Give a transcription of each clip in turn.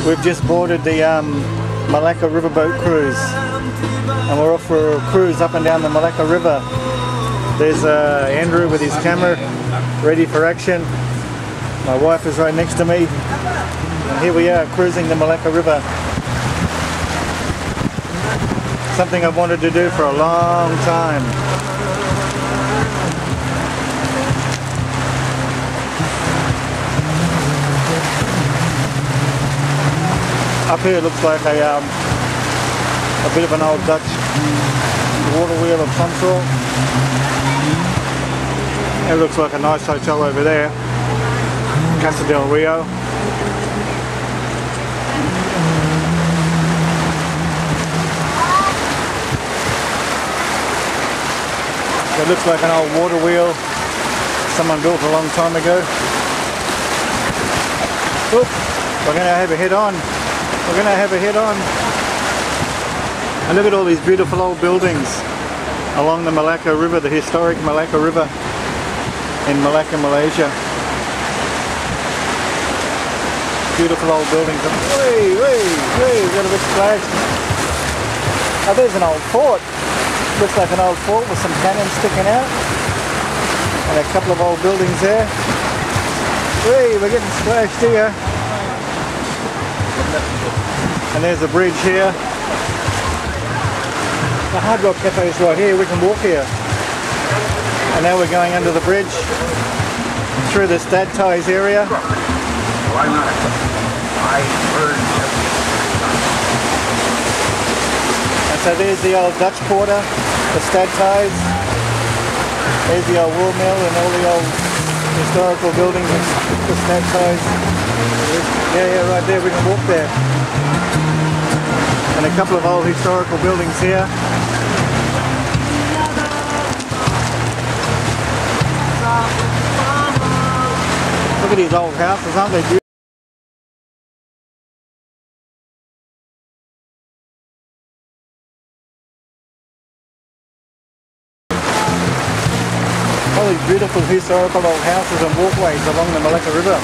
We've just boarded the Malacca riverboat cruise and we're off for a cruise up and down the Malacca River. There's Andrew with his camera ready for action. My wife is right next to me and here we are cruising the Malacca River. Something I've wanted to do for a long time. Up here looks like a bit of an old Dutch water wheel of some sort. It looks like a nice hotel over there, Casa del Rio. It looks like an old water wheel someone built a long time ago. Oop, we're going to have a head on. We're going to have a head on. And look at all these beautiful old buildings along the Malacca River, the historic Malacca River in Malacca, Malaysia. Beautiful old buildings. Wait, we've got a bit splashed. Oh, there's an old fort. Looks like an old fort with some cannons sticking out. And a couple of old buildings there. Wait, we're getting splashed here. And there's a bridge here. The Hard Rock Cafe is right here, we can walk here. And now we're going under the bridge through the Stadthuis area. Why not? I heard. And so there's the old Dutch quarter, the Stadthuis. There's the old wool mill and all the old historical buildings of the Stadthuis. Yeah, right there, we can walk there. And a couple of old historical buildings here. Look at these old houses, aren't they beautiful? All these beautiful historical old houses and walkways along the Malacca River.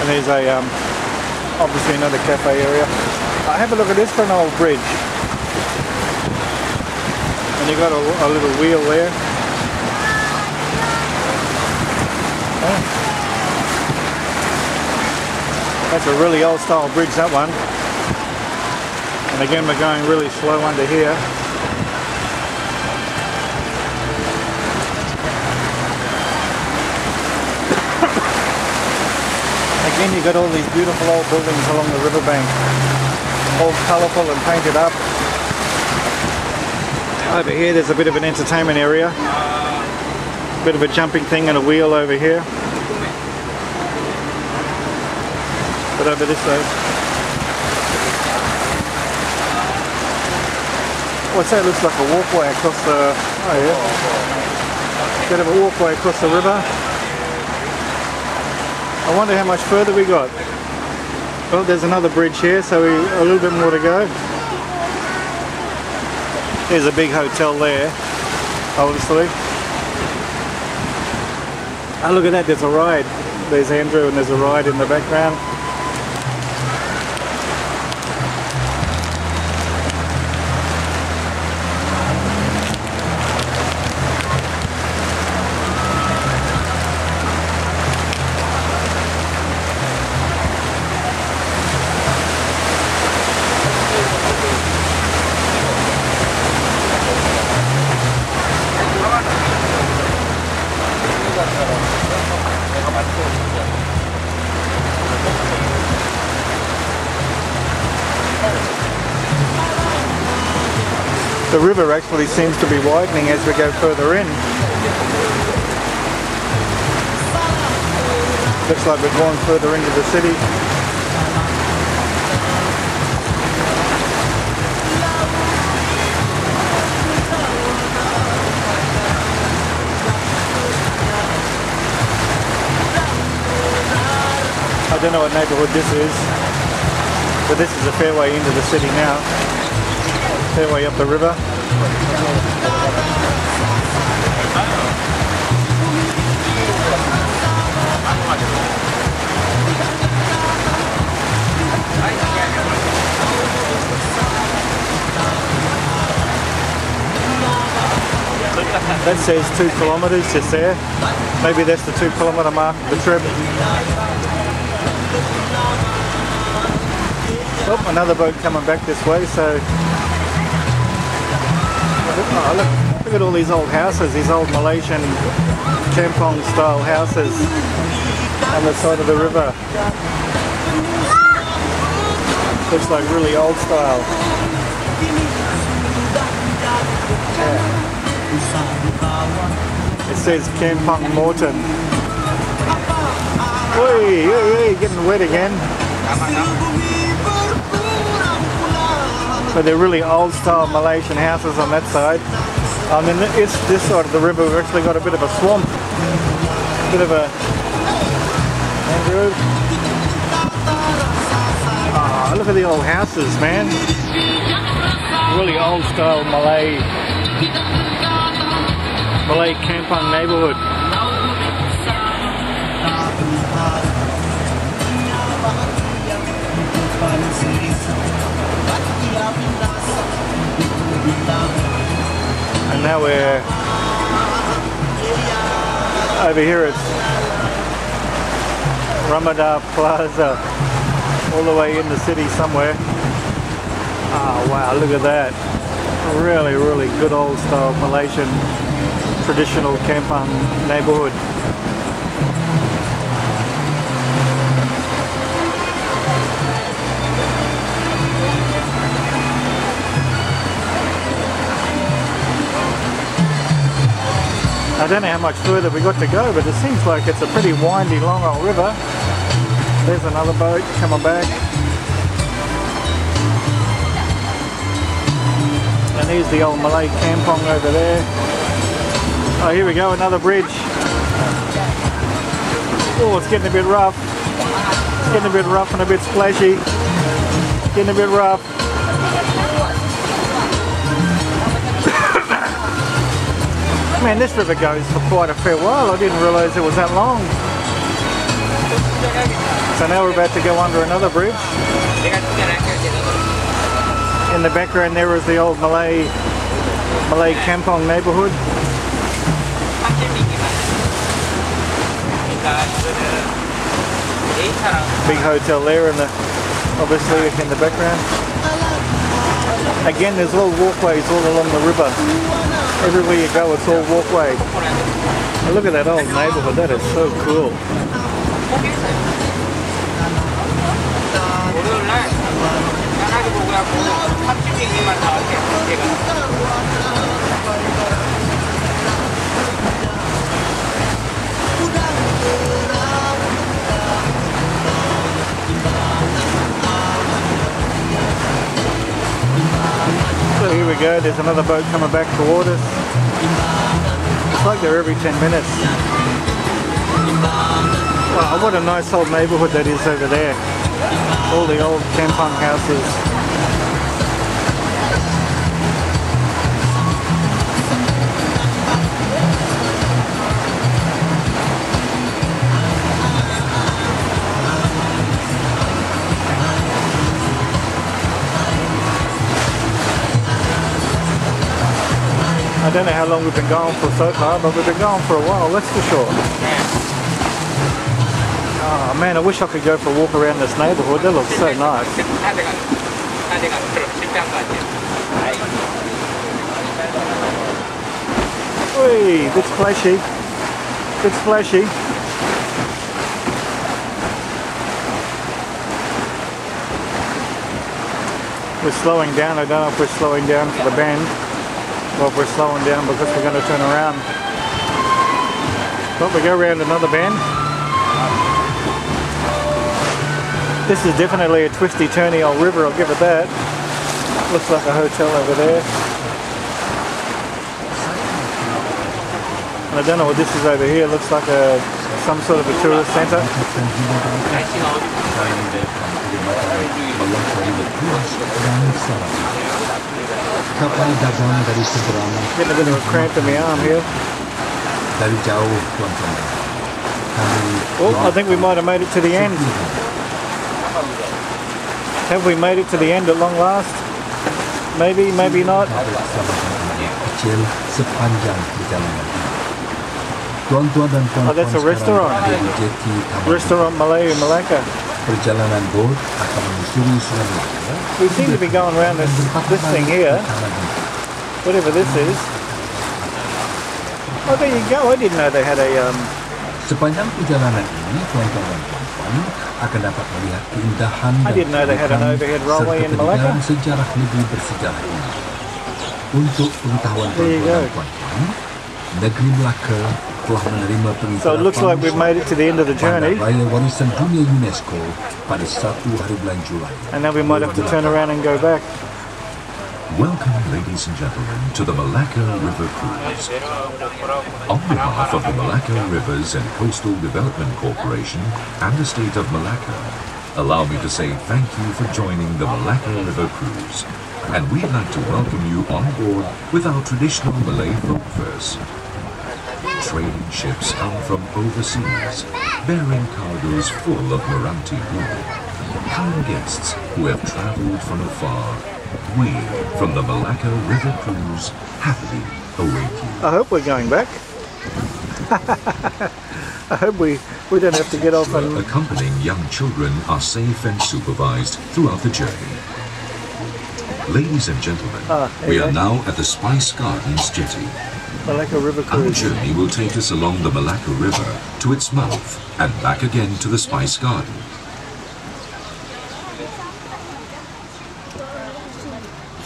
And there's a obviously another cafe area. Have a look at this for an old bridge. And you got a little wheel there. Oh. That's a really old style bridge, that one. And again, we're going really slow under here. Again, you've got all these beautiful old buildings along the riverbank, all colourful and painted up. Over here there's a bit of an entertainment area, a bit of a jumping thing and a wheel over here. But over this way, what's that? Looks like a walkway across the, oh yeah, bit of a walkway across the river. I wonder how much further we got. Well, there's another bridge here, so a little bit more to go. There's a big hotel there, obviously. Oh, look at that, there's a ride. There's Andrew and there's a ride in the background. The river actually seems to be widening as we go further in. Looks like we're going further into the city. I don't know what neighbourhood this is, but this is a fair way into the city now. Fair way up the river. That says 2 kilometres just there. Maybe that's the 2 kilometre mark of the trip. Oh, another boat coming back this way, so oh, look at all these old houses, these old Malaysian kampong style houses on the side of the river. Looks like really old style. Yeah. It says Kampong Morton. Oi, getting wet again. But they're really old style Malaysian houses on that side. I mean, it's this side of the river, we've actually got a bit of a swamp. Bit of a mangrove. Oh, look at the old houses, man. Really old style Malay kampong neighbourhood. And now we're over here at Ramadan Plaza, all the way in the city somewhere. Oh wow, look at that. Really, really good old style Malaysian traditional kampong neighbourhood. I don't know how much further we got to go, but it seems like it's a pretty windy, long old river. There's another boat coming back. And there's the old Malay kampong over there. Oh, here we go, another bridge. Oh, it's getting a bit rough. It's getting a bit rough and a bit splashy. Getting a bit rough. Man, this river goes for quite a fair while. I didn't realise it was that long. So now we're about to go under another bridge. In the background there is the old Malay Kampong neighbourhood. Big hotel there, and obviously in the background. Again, there's all walkways all along the river. Everywhere you go, it's all walkway. And look at that old neighbourhood. That is so cool. So here we go, there's another boat coming back toward us. It's like they're every 10 minutes. Wow, what a nice old neighbourhood that is over there. All the old kampong houses. I don't know how long we've been going for so far, but we've been going for a while, that's for sure. Oh man, I wish I could go for a walk around this neighbourhood, that looks so nice. Whee, bit splashy. Bit splashy. We're slowing down, I don't know if we're slowing down for the bend. Well, if we're slowing down because we're going to turn around. But we go around another bend. This is definitely a twisty turny old river, I'll give it that. Looks like a hotel over there. And I don't know what this is over here, looks like some sort of a tourist centre. Kapal dagang dari seberang. Getting a bit of a cramp in the arm here. Dari jauh, tuan-tuan. Oh, I think we might have made it to the end. Have we made it to the end at long last? Maybe, maybe not. Kecil sepanjang perjalanan. Tuan-tuan dan puan-puan. Oh, that's a restaurant. Restaurant Malay in Malacca. Perjalanan boat akan menyusuri Sungai Malacca. We seem to be going around this thing here, whatever this is. Oh, there you go. I didn't know they had a Sepanjang perjalanan ini, tuan-tuan dan puan-puan akan dapat melihat keindahan I didn't know they had an overhead railway in Malacca. serta sejarah negeri bersejarah ini. Untuk pengetahuan tuan-tuan dan puan-puan, negeri Malacca telah menerima pengikatan. So it looks like we've made it to the end of the journey. Raya Warisan Dunia UNESCO pada 1 hari bulan Julai. And now we might have to turn around and go back. Welcome, ladies and gentlemen, to the Malacca River Cruise. On behalf of the Malacca Rivers and Coastal Development Corporation and the state of Malacca, allow me to say thank you for joining the Malacca River Cruise. And we'd like to welcome you on board with our traditional Malay folk verse. Trading ships come from overseas, bearing cargoes full of Meranti wool. Kind guests who have travelled from afar, we, from the Malacca River Cruise, happily await you. I hope we're going back. I hope we don't have to get off and... Accompanying young children are safe and supervised throughout the journey. Ladies and gentlemen, we are now at the Spice Gardens jetty. Malacca River Our Cruise. journey will take us along the Malacca River to its mouth and back again to the Spice Garden.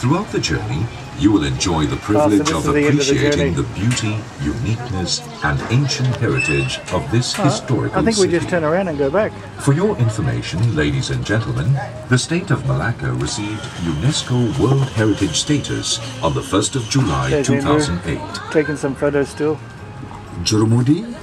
Throughout the journey, you will enjoy the privilege of appreciating the beauty, uniqueness, and ancient heritage of this historical I think we just city. turn around and go back. For your information, ladies and gentlemen, the state of Malacca received UNESCO World Heritage status on the 1st of July There's Andrew. 2008. Taking some photos still. Jurumudi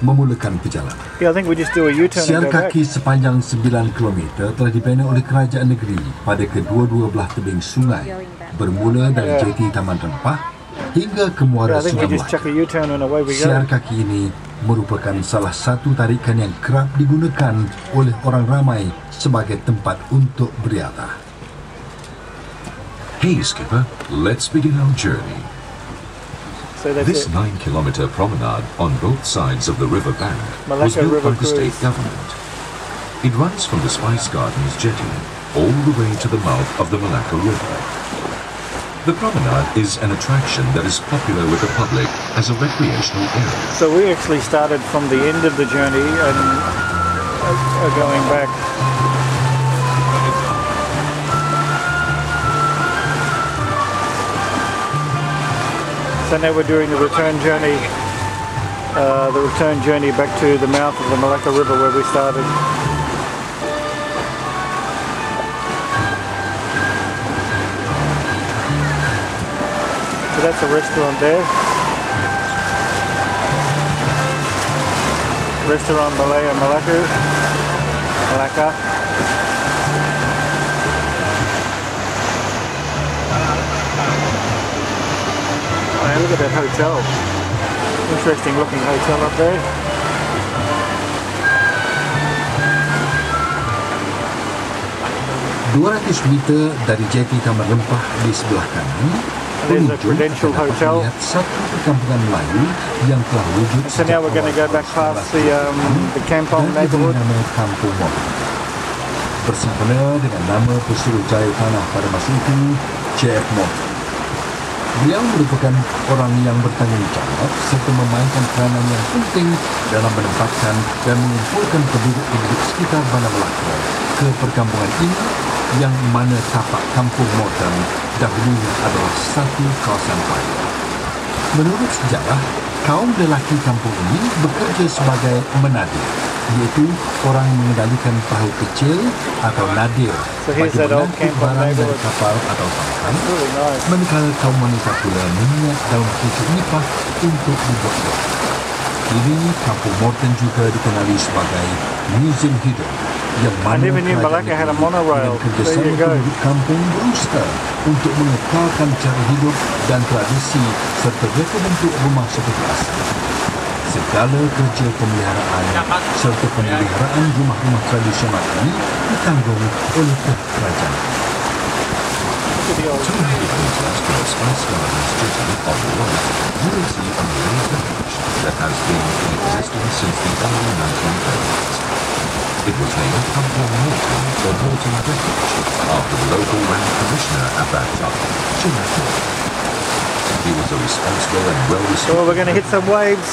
memulakan perjalanan. Yeah, I think we just do a U-turn Siar and go back. kaki sepanjang 9 km telah dibina oleh kerajaan negeri pada kedua-dua belah tebing sungai, bermula dari jeti Taman Rempah hingga ke muara I think we Sungai just chuck a Malacca. U-turn and away we Siar go. kaki ini merupakan salah satu tarikan yang kerap digunakan oleh orang ramai sebagai tempat untuk beriadah. Hey skipper, let's begin our journey. So that's This it. 9-kilometer promenade on both sides of the river bank was Malacca built River by the state Cruise. government. It runs from the Spice Gardens jetty all the way to the mouth of the Malacca River. The promenade is an attraction that is popular with the public as a recreational area. So we actually started from the end of the journey and are going back. So now we're doing the return journey back to the mouth of the Malacca River where we started. So that's a restaurant there. Restaurant Malacca. Oh, look at that hotel. Interesting looking hotel up there. meter dari jeti Taman Rempah di sebelah kanan, There's a pengunjung Prudential akan dapat Hotel. melihat satu perkampungan Melayu yang telah wujud So now we're going to go back past the Kampong dan diberi neighborhood. nama Kampung Mort. Bersempena dengan nama Pesuruhjaya Tanah pada masa itu, C.F. Mort. Beliau merupakan orang yang bertanggung jawab serta memainkan peranan yang penting dalam menempatkan dan mengumpulkan penduduk-penduduk sekitar Bandar Malacca ke perkampungan ini yang mana tapak Kampung Morton dahulunya adalah satu kawasan paya. Menurut sejarah, kaum lelaki kampung ini bekerja sebagai menadir, iaitu orang mengendalikan perahu kecil atau nadir So here's bagi that old mengangkut Kampong barang dari neighborhood. kapal atau sampan, Really nice. manakala kaum wanita pula minyak daun pucuk nipah untuk dibuat. Kini Kampung Morton juga dikenali sebagai Museum Hidup yang mana never knew kerajaan Malacca had a negeri monorail. dengan kerjasama There you go. penduduk kampung berusaha untuk mengekalkan cara hidup dan tradisi serta reka bentuk rumah seperti asal. Segala kerja pemeliharaan serta pemeliharaan rumah-rumah tradisional ini ditanggung oleh pihak kerajaan. Look at the old 200 meters from the Spice Gardens jetty on the right, you will see a Malay village that has been in existence since the early 1930s. It was named Kampung Morton or Morton Village after the local land commissioner at that time, Jim Morton. He was a responsible and well-respected. Oh, we're going to hit some waves.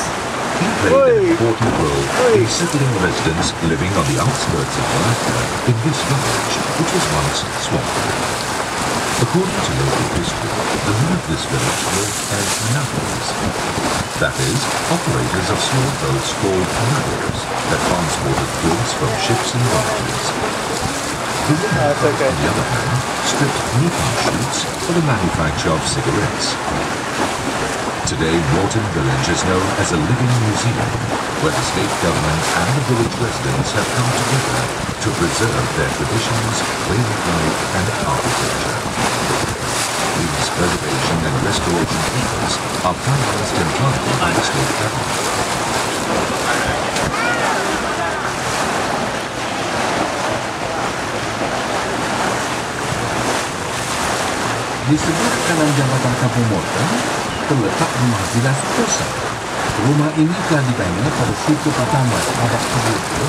He played an Oi. important role Oi. in settling residents living on the outskirts of Malacca in this village, which was once swampland. According to local history, the men of this village lived as navvies. That is, operators of small boats called navvies that transported goods from ships and barges. The women, That's okay. on the other hand, stripped nicotine shoots for the manufacture of cigarettes. Today, Morton Village is known as a living museum, where the state government and the village residents have come together to preserve their traditions, way of life, and architecture. These preservation and restoration efforts are financed entirely by the state government. Di sebelah kanan jambatan Kampung Morton terletak rumah Villa Sentosa. Rumah ini telah dibina pada suku pertama abad ke-20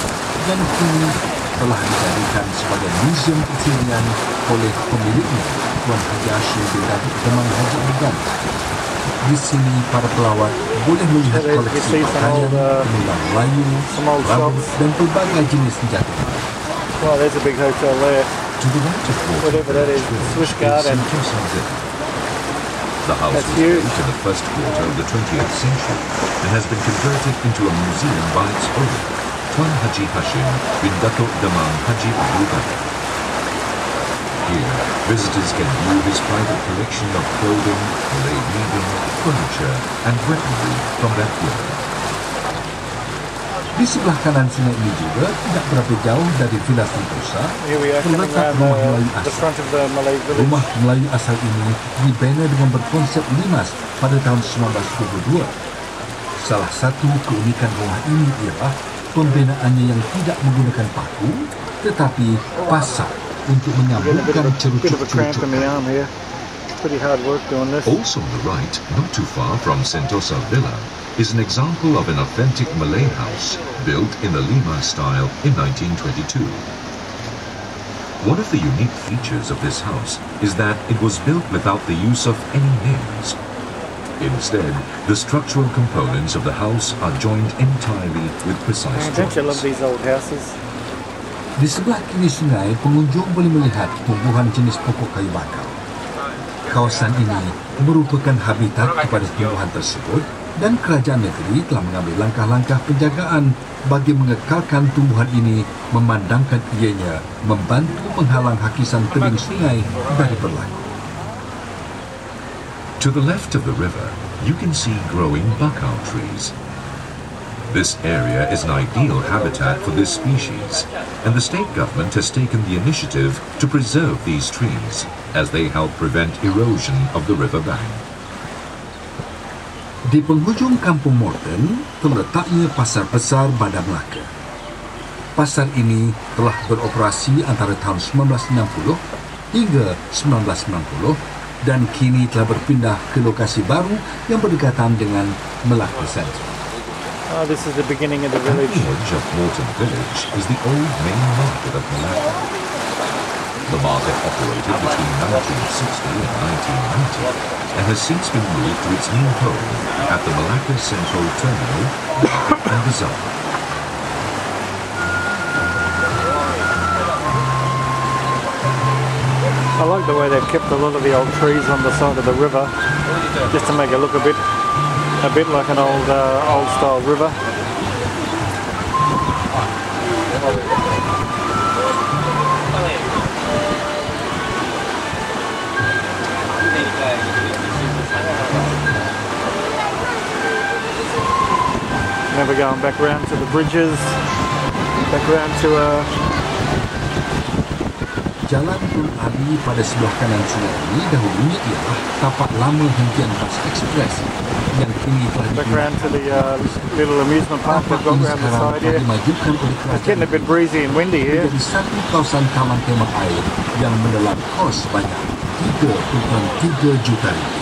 dan kini telah dijadikan sebagai museum kesenian oleh pemiliknya, Tuan Haji Hashim bin Datuk Teman Haji Agan. Di sini para pelawat boleh melihat You koleksi see some pakaian, old, penunggang Melayu, some old rambut shops. dan pelbagai jenis senjata. Well, there's a big hotel there. To the right of Morton Whatever that is, Village Swiss Garden. Sentosa Villa. The house That's was huge. built in the first quarter of the 20th century and has been converted into a museum by its owner, Tuan Haji Hashim bin Datuk Damang Haji Abdul Qadir. Here, visitors can view his private collection of clothing, Malay weaving, furniture, and weaponry from that period. Di sebelah kanan sungai ini juga, tidak berapa jauh dari Villa Sentosa, Here we are coming terletak around rumah Melayu the asal. front of the Malay village. Rumah Melayu asal ini dibina dengan berkonsep limas pada tahun 1922. Salah satu keunikan rumah ini ialah pembinaannya yang tidak menggunakan paku, tetapi pasak untuk menyambungkan Bit of a cramp cerucuk-cerucuk. in the arm here. Pretty hard work doing this. Also on the right, not too far from Sentosa Villa, is an example of an authentic Malay house built in the Lima style in 1922. One of the unique features of this house is that it was built without the use of any nails. Instead, the structural components of the house are joined entirely with precise Man, don't you love joints. these old houses? Di sebelah kiri sungai, pengunjung boleh melihat tumbuhan jenis pokok kayu bakar. Kawasan ini merupakan habitat kepada tumbuhan tersebut dan kerajaan negeri telah mengambil langkah-langkah penjagaan bagi mengekalkan tumbuhan ini, memandangkan ianya membantu menghalang hakisan tebing sungai dari berlaku. To the left of the river, you can see growing bakau trees. This area is an ideal habitat for this species, and the state government has taken the initiative to preserve these trees as they help prevent erosion of the riverbank. Di penghujung Kampung Morton terletaknya Pasar Besar Bandar Malacca. Pasar ini telah beroperasi antara tahun 1960 hingga 1990 dan kini telah berpindah ke lokasi baru yang berdekatan dengan Malacca Centre. Oh, this is the beginning of the At village. the edge of Morton Village is the old main market of Malacca. The market operated between 1960 and 1990 and has since been moved to its new home at the Malacca Central Terminal Market and Bazaar. I like the way they've kept a lot of the old trees on the side of the river, just to make it look a bit like an old style river. Now we're going back round to the bridges, back round to Jalan Tun Abi pada sebelah kanan sungai ini dahulunya ialah tapak lama hentian bas ekspres yang kini telah back round to the little amusement park Tapak they've got ini round the sekarang side telah here. dimajukan oleh It's kerajaan getting a bit breezy and windy here. menjadi satu kawasan taman tema air yang menelan kos banyak 3.3 juta ringgit.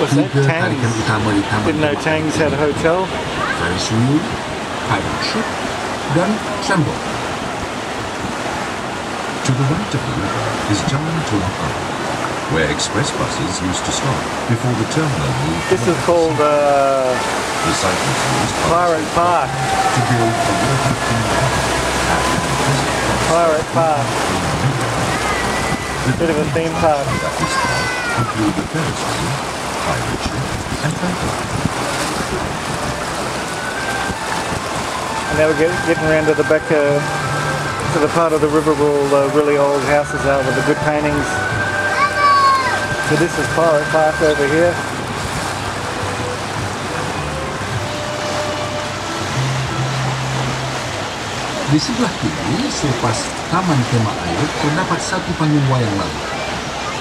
What's that? Tiga tarikan Tangs? utama di taman Didn't know tema Tangs had a hotel. Ferris wheel, pirate ship dan sandbox. To the right of the river is Jalan Tulang Api, where express buses used to stop before the terminal moved. This is called The site was used by Pirate Park. to build a water clean after the present Pirate Park. The Bit of a theme park. at this park include the Ferris wheel, pirate ship, and phantom. And now we're getting around to the back to the part of the river where all the really old houses are with the good paintings. So this is Pirate Park over here. Di sebelah kiri, selepas taman tema air, terdapat satu panggung wayang lama.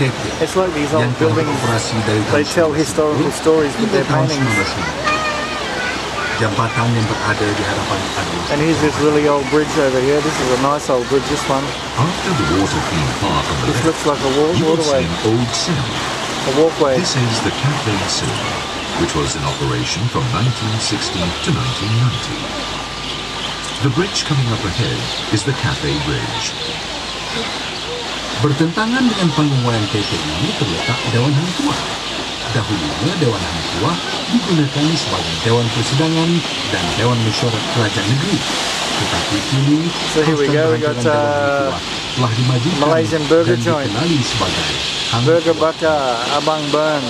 Sept, It's like these old yang telah buildings. beroperasi dari They tahun tell 1910 historical stories with hingga their tahun paintings. 1990. Jambatan yang berada di hadapan adalah And here's this really old bridge over here. This is a nice old bridge, this one. After the water theme park on the This left, looks like a you will see waterway, an old cinema. a walkway. This is the Cafe Cinema, which was in operation from 1960 to 1990. The bridge coming up ahead is the Cafe Bridge. bertentangan dengan panggung wayang Sept ini terletak Dewan Hang Tuah. Dahulunya Dewan Hang Tuah digunakan sebagai Dewan Persidangan dan Dewan Mesyuarat Kerajaan Negeri. Tetapi kini So here we go, we got, Dewan Hang Tuah telah dimajukan Malaysian burger dan joint. dikenali sebagai Hang Burger Tuah. bakar, abang burn.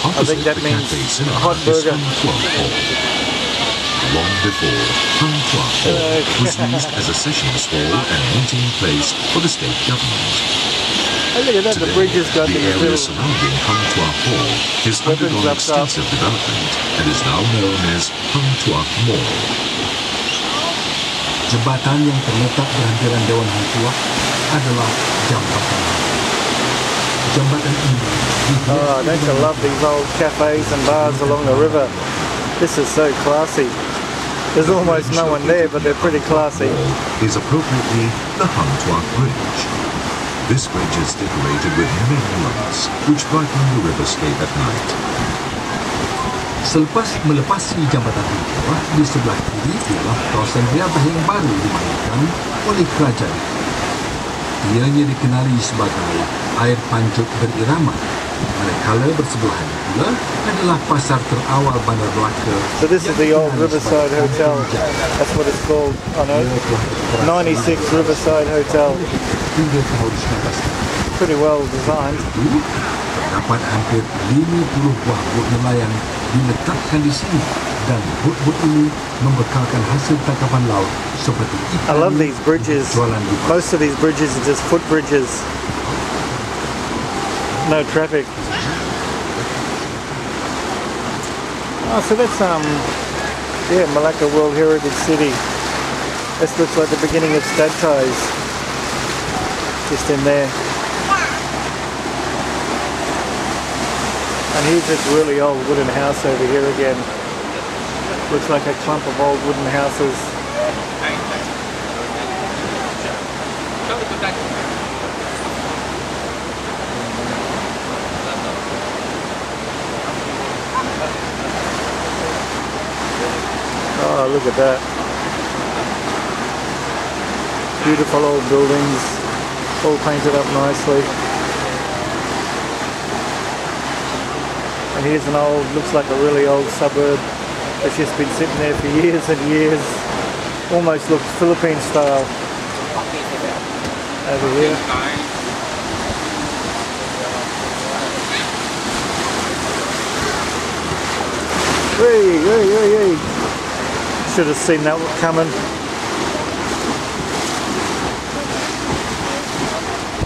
Opposite that the means Cafe Cinema hot is burger. Hang Tuah Hall. Long before, Hang Tuah Hall was used as a sessions hall and meeting place for the state government. Oh, look at that, the bridge has got the these area little... surrounding Hang Tuah Hall has Weapons undergone wrapped up. extensive development and is now known as Hang Tuah Mall. Jembatan yang terletak di hadiran Dewan Hang Tuah adalah Jambatan Hang. Jambatan ini Oh, don't you love these old cafes and bars along the river? This is so classy. There's almost no one there, but they're pretty classy. Is appropriately the Hantuak Bridge. This bridge is decorated with many lights, which brighten the riverscape at night. Selepas melepasi jambatan di bawah, di sebelah kiri ialah kawasan riabah yang baru dibangunkan oleh kerajaan. Ianya dikenali sebagai air pancut berirama. Manakala bersebelahan pula adalah pasar terawal Bandar Malacca. So this is the old Riverside Hotel. That's what it's called. I know. 96 Riverside Hotel. Hingga tahun 19 Pretty well designed. itu, terdapat hampir 50 buah bot nelayan diletakkan di sini dan bot-bot ini membekalkan hasil tangkapan laut seperti ikan. I love these bridges. jualan di pasar. Most of these bridges are just foot bridges. No traffic. Oh, so that's yeah, Malacca World Heritage City. This looks like the beginning of Stad Ties. Just in there. And here's this really old wooden house over here again. Looks like a clump of old wooden houses. Oh, look at that. Beautiful old buildings, all painted up nicely. And here's an old, looks like a really old suburb that's just been sitting there for years and years. Almost looks Philippine style over here. Hey. Should have seen that one coming.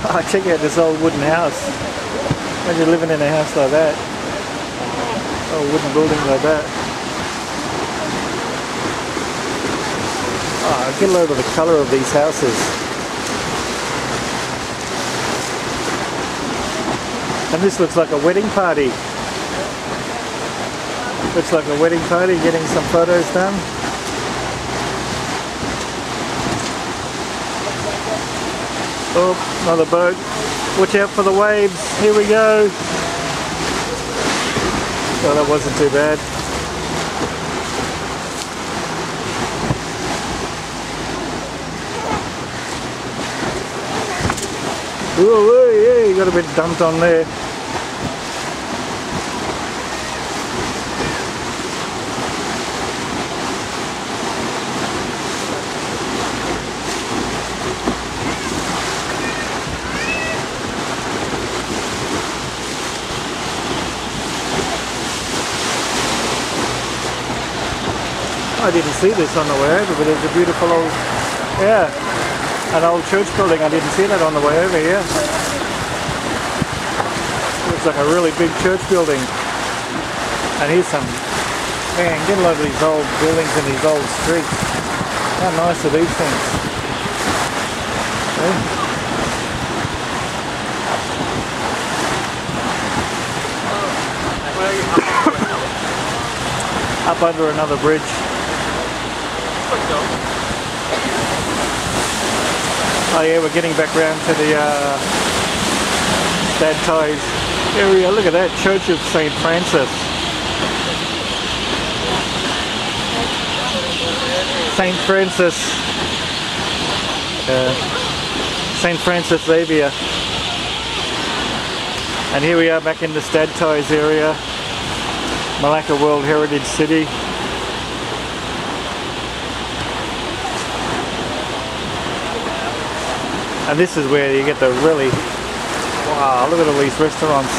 Oh, check out this old wooden house. Imagine living in a house like that. Oh, wooden building like that. Oh, get a load of the colour of these houses. And this looks like a wedding party. Looks like a wedding party, getting some photos done. Oh, another boat. Watch out for the waves. Here we go. Oh, that wasn't too bad. Oh, yeah, you got a bit dumped on there. I didn't see this on the way over, but it's a beautiful old, yeah, an old church building. I didn't see that on the way over here. Looks like a really big church building. And here's some, man, get a load of these old buildings and these old streets. How nice are these things? Yeah. Up under another bridge. Oh yeah, we're getting back round to the Stad Ties area. Look at that, Church of St. Francis. St. Francis. St. Francis Xavier. And here we are back in the Stad Ties area. Malacca World Heritage City. And this is where you get the really, wow, look at all these restaurants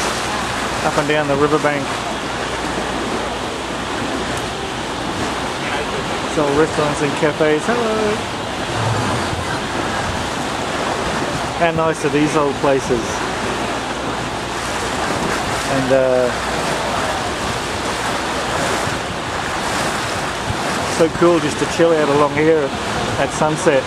up and down the riverbank. It's all restaurants and cafes. Hello. How nice are these old places? And so cool just to chill out along here at sunset.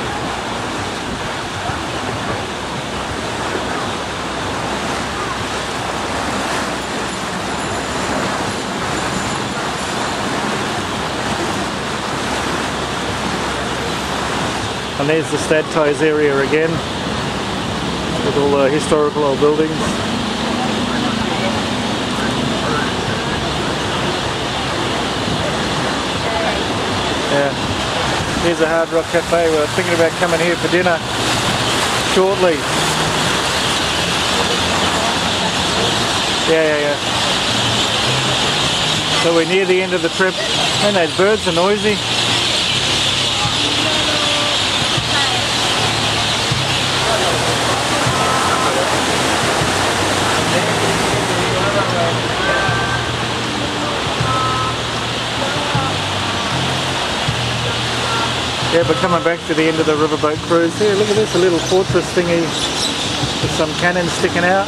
And there's the Stadthuis area again, with all the historical old buildings. Yeah, here's a Hard Rock Cafe. We're thinking about coming here for dinner shortly. Yeah. So we're near the end of the trip. Man, those birds are noisy. Yeah, but coming back to the end of the riverboat cruise here, look at this, a little fortress thingy with some cannons sticking out.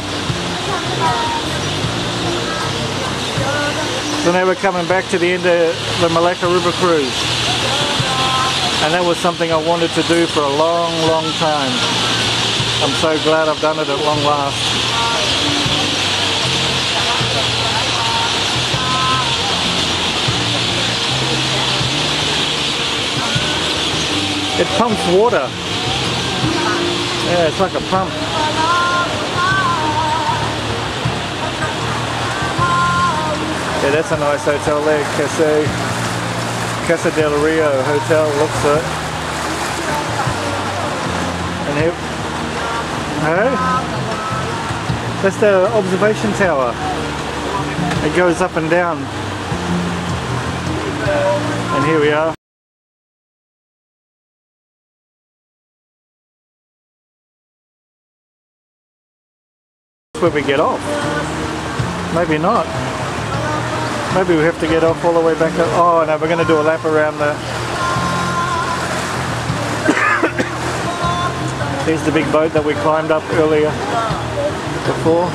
So now we're coming back to the end of the Malacca River cruise. And that was something I wanted to do for a long, long time. I'm so glad I've done it at long last. It pumps water. Yeah, it's like a pump. Yeah, that's a nice hotel there, Casa del Rio Hotel, looks it. And here, hey, that's the observation tower. It goes up and down. And here we are. Where we get off. Maybe not. Maybe we have to get off all the way back up. Oh no, we're going to do a lap around the... There's the big boat that we climbed up earlier before.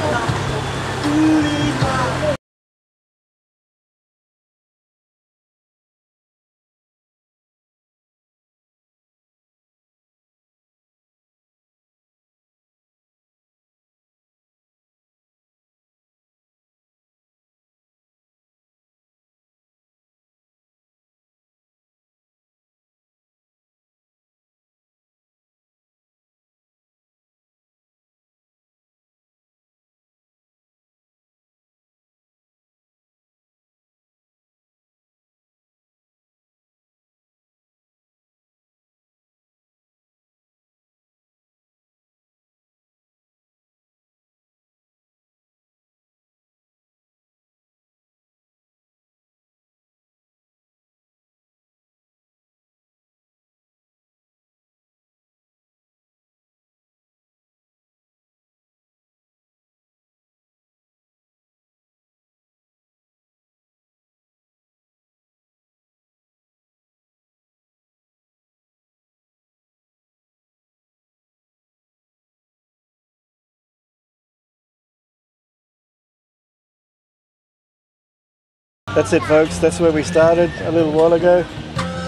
That's it folks, that's where we started a little while ago,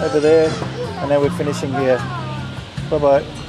over there, and now we're finishing here. Bye bye.